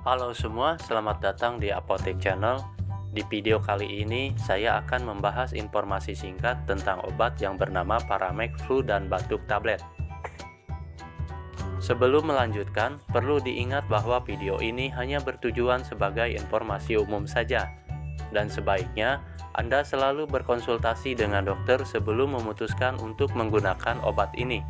Halo semua, selamat datang di Apotek Channel. Di video kali ini, saya akan membahas informasi singkat tentang obat yang bernama Paramek Flu dan Batuk Tablet. Sebelum melanjutkan, perlu diingat bahwa video ini hanya bertujuan sebagai informasi umum saja, dan sebaiknya Anda selalu berkonsultasi dengan dokter sebelum memutuskan untuk menggunakan obat ini.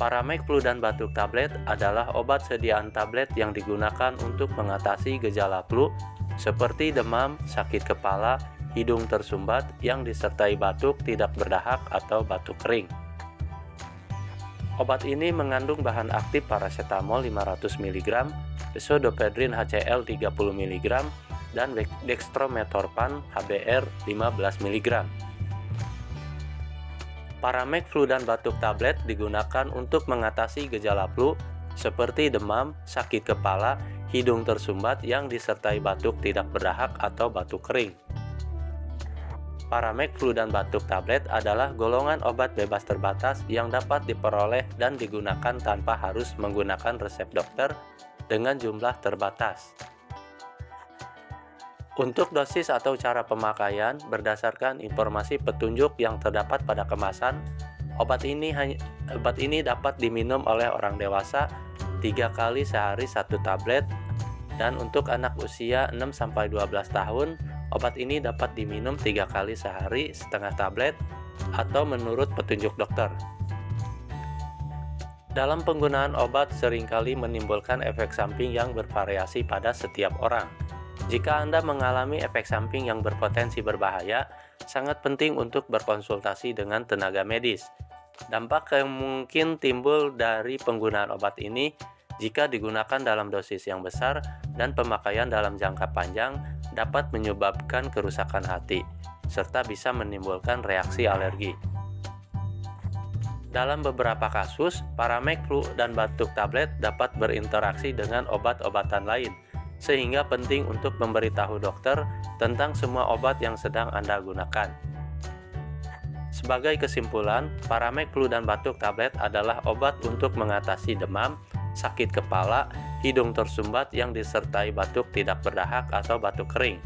Paramek Flu dan Batuk Tablet adalah obat sediaan tablet yang digunakan untuk mengatasi gejala flu seperti demam, sakit kepala, hidung tersumbat yang disertai batuk tidak berdahak atau batuk kering. Obat ini mengandung bahan aktif paracetamol 500 mg, pseudoephedrine HCl 30 mg, dan dextromethorphan HBr 15 mg. Paramek Flu dan Batuk Tablet digunakan untuk mengatasi gejala flu seperti demam, sakit kepala, hidung tersumbat yang disertai batuk tidak berdahak atau batuk kering. Paramek Flu dan Batuk Tablet adalah golongan obat bebas terbatas yang dapat diperoleh dan digunakan tanpa harus menggunakan resep dokter dengan jumlah terbatas. Untuk dosis atau cara pemakaian, berdasarkan informasi petunjuk yang terdapat pada kemasan, obat ini dapat diminum oleh orang dewasa 3 kali sehari 1 tablet, dan untuk anak usia 6-12 tahun, obat ini dapat diminum 3 kali sehari setengah tablet atau menurut petunjuk dokter. Dalam penggunaan obat seringkali menimbulkan efek samping yang bervariasi pada setiap orang. Jika Anda mengalami efek samping yang berpotensi berbahaya, sangat penting untuk berkonsultasi dengan tenaga medis. Dampak yang mungkin timbul dari penggunaan obat ini jika digunakan dalam dosis yang besar dan pemakaian dalam jangka panjang dapat menyebabkan kerusakan hati, serta bisa menimbulkan reaksi alergi. Dalam beberapa kasus, Paramek Flu dan Batuk Tablet dapat berinteraksi dengan obat-obatan lain, sehingga penting untuk memberitahu dokter tentang semua obat yang sedang Anda gunakan. Sebagai kesimpulan, Paramek Flu dan Batuk Tablet adalah obat untuk mengatasi demam, sakit kepala, hidung tersumbat yang disertai batuk tidak berdahak atau batuk kering.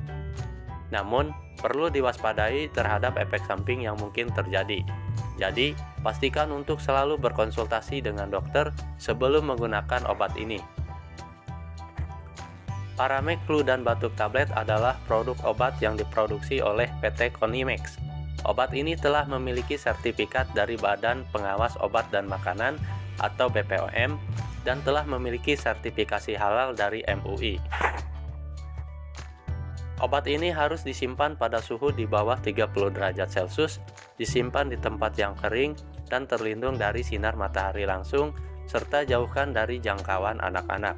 Namun, perlu diwaspadai terhadap efek samping yang mungkin terjadi. Jadi, pastikan untuk selalu berkonsultasi dengan dokter sebelum menggunakan obat ini. Paramek Flu dan Batuk Tablet adalah produk obat yang diproduksi oleh PT Konimex. Obat ini telah memiliki sertifikat dari Badan Pengawas Obat dan Makanan atau BPOM dan telah memiliki sertifikasi halal dari MUI. Obat ini harus disimpan pada suhu di bawah 30 derajat Celcius, disimpan di tempat yang kering dan terlindung dari sinar matahari langsung, serta jauhkan dari jangkauan anak-anak.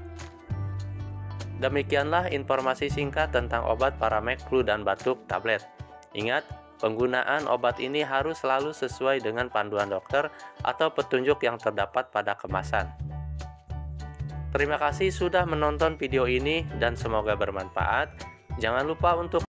Demikianlah informasi singkat tentang obat Paramek Flu dan Batuk Tablet. Ingat, penggunaan obat ini harus selalu sesuai dengan panduan dokter atau petunjuk yang terdapat pada kemasan. Terima kasih sudah menonton video ini dan semoga bermanfaat. Jangan lupa untuk